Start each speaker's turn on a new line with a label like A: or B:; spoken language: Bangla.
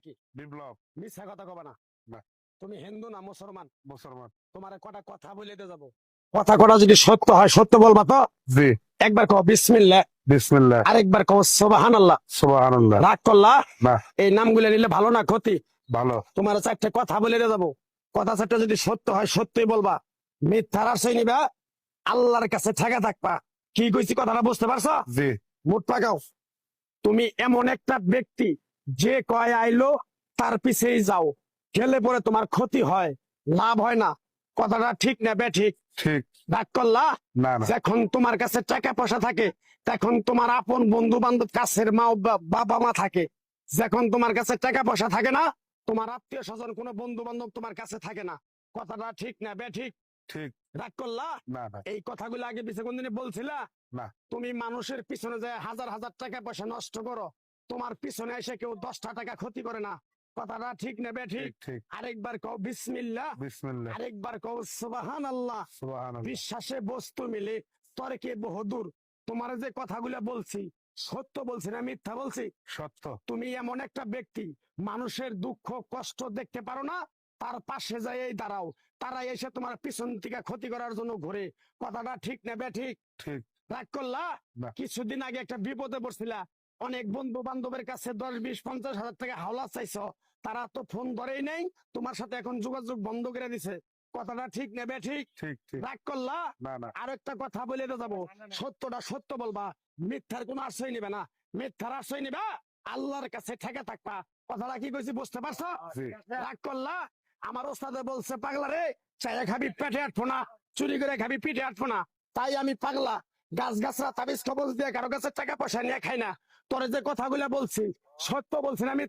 A: কি
B: বিপ্লব।
A: মিথ্যা কথা কবা না।
B: না।
A: তুমি হিন্দু না মুসলমান?
B: মুসলমান।
A: তোমার কটা কথা বলে দিয়ে যাবো। কথা কটা যদি সত্য হয় সত্য বলবা তো।
B: জি।
A: একবার কও বিসমিল্লাহ,
B: বিসমিল্লাহ,
A: আরেকবার কও সুবহানাল্লাহ।
B: সুবহানাল্লাহ।
A: রাগ করলা?
B: না,
A: এই নামগুলো নিলে ভালো না ক্ষতি?
B: ভালো।
A: তোমার চারটে কথা বলে দিয়ে যাবো। কথা চারটা যদি সত্য হয় সত্যই বলবা, মিথ্যার আশ্রয় নিবা, আল্লাহর কাছে ঠেকা থাকবা। কি কইছি কথাটা বুঝতে পারছো?
B: জি।
A: মুখ লাগাও। তুমি এমন একটা ব্যক্তি যে কয় আইলো তার পিছেই যাও, গেলে পরে তোমার ক্ষতি হয়, লাভ হয় না। কথাটা ঠিক না বেঠিক?
B: ঠিক।
A: রাগ করলা?
B: না, না।
A: যখন তোমার কাছে টাকা পয়সা থাকে তখন তোমার আপন বন্ধু বান্ধব, কাছের মা বাবা মা থাকে। যখন তোমার কাছে টাকা পয়সা থাকে না, তোমার আত্মীয় স্বজন কোনো বন্ধু বান্ধব তোমার কাছে থাকে না। কথাটা ঠিক না বেঠিক?
B: ঠিক।
A: রাগ করলা?
B: না, না।
A: এই কথাগুলো আগে পিছে কোনদিনে বলছিলা?
B: না।
A: তুমি মানুষের পিছনে যায় হাজার হাজার টাকা পয়সা নষ্ট করো, তোমার পিছনে এসে কেউ 10টা টাকা ক্ষতি করে না। কথাটা ঠিক নেবে ঠিক?
B: ঠিক, ঠিক।
A: আরেকবার কও বিসমিল্লাহ,
B: বিসমিল্লাহ,
A: আরেকবার কও সুবহানাল্লাহ।
B: সুবহানাল্লাহ।
A: বিশ্বাসে বস্তু মিলে তর্কে বহুদূর। তোমার যে কথাগুলো বলছি সত্য বলছি না মিথ্যা বলছি?
B: সত্য।
A: তুমি এমন একটা ব্যক্তি, মানুষের দুঃখ কষ্ট দেখতে পারো না, তার পাশে যাই দাঁড়াও, তারা এসে তোমার পিছন থেকে ক্ষতি করার জন্য ঘুরে। কথাটা ঠিক নেবে ঠিক?
B: ঠিক।
A: রাগ করলা?
B: না।
A: কিছুদিন আগে একটা বিপদে পড়ছিলা, অনেক বন্ধু বান্ধবের কাছে 10, 20, 50 হাজার টাকা হাওলা চাইছো, তারা তো ফোন ধরেই নেই, তোমার সাথে এখন যোগাযোগ বন্ধ করে দিছে। কথাটা ঠিক নেবে ঠিক?
B: ঠিক, ঠিক।
A: রাগ করলা?
B: না, না।
A: আরেকটা কথা বলে তো যাবো, সত্যটা সত্য বলবা, মিথ্যার কোনো আশ্রয় নিবে না। মিথ্যার আশ্রয় নিবা, আল্লাহর কাছে ঠেকে থাকবা। কথাটা কি কইছি বুঝতে পারছো?
B: জি।
A: রাগ করলা? আমার ওস্তাদে বলছে পাগলা রে, চাইয়া খাবি পেটে আটবো না, চুরি করে খাবি পিঠে আটবো না। তাই আমি পাগলা, গাছ গাছরা তাবিজ কবজ দিয়ে কারো কাছে টাকা পয়সা নিয়ে খাই না। তোরে যে কথাগুলো বলছি সত্য বলছি না মিথ্যা?